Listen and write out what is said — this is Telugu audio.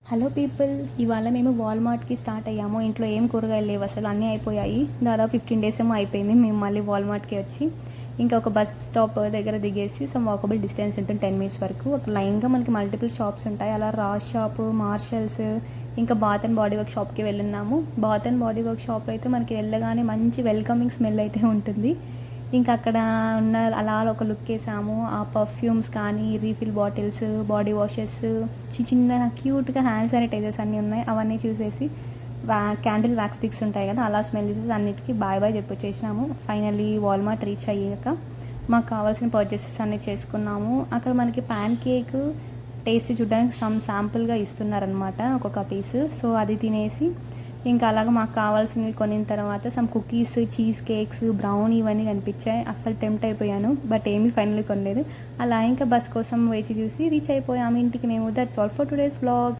హలో పీపుల్, ఇవాళ మేము వాల్మార్ట్కి స్టార్ట్ అయ్యాము. ఇంట్లో ఏం కూరగాయలు లేవు, అసలు అన్నీ అయిపోయాయి. దాదాపు 15 days ఏమో అయిపోయింది మేము మళ్ళీ వాల్మార్ట్కి వచ్చి. ఇంకా ఒక బస్ స్టాప్ దగ్గర దిగేసి సమ్ వాకబుల్ డిస్టెన్స్ ఉంటుంది 10 minutes వరకు. ఒక లైన్గా మనకి మల్టిపుల్ షాప్స్ ఉంటాయి. అలా రాజ్ షాప్, మార్షల్స్, ఇంకా బాత్ అండ్ బాడీ వర్క్ షాప్కి వెళ్ళున్నాము. Bath and body work shop అయితే మనకి వెళ్ళగానే మంచి వెల్కమింగ్ స్మెల్ అయితే ఉంటుంది. ఇంకా అక్కడ ఉన్న అలా ఒక లుక్ వేసాము. ఆ పర్ఫ్యూమ్స్ కానీ, రీఫిల్ బాటిల్స్, బాడీ వాషెస్, చిన్న క్యూట్గా హ్యాండ్ శానిటైజర్స్ అన్నీ ఉన్నాయి. అవన్నీ చూసేసి క్యాండిల్ వ్యాక్స్ స్టిక్స్ ఉంటాయి కదా, అలా స్మెల్ చేసేసి అన్నిటికీ బాయ్ బాయ్ చెప్పొచ్చేసినాము. ఫైనల్లీ వాల్మార్ట్ రీచ్ అయ్యాక మాకు కావాల్సిన పర్చేసెస్ అన్నీ చేసుకున్నాము. అక్కడ మనకి ప్యాన్ కేక్ టేస్ట్ చూడడానికి శాంపుల్గా ఇస్తున్నారనమాట, ఒక్కొక్క పీస్. సో అది తినేసి ఇంకా అలాగ మాకు కావాల్సినవి కొనిన తర్వాత some cookies, cheese cakes, brown ఇవన్నీ కనిపించాయి. అస్సలు టెంప్ట్ అయిపోయాను, బట్ ఏమీ ఫైనల్లీ కొనలేదు. అలా ఇంకా బస్ కోసం వేచి చూసి రీచ్ అయిపోయాము ఇంటికి మేము. That's all for today's vlog.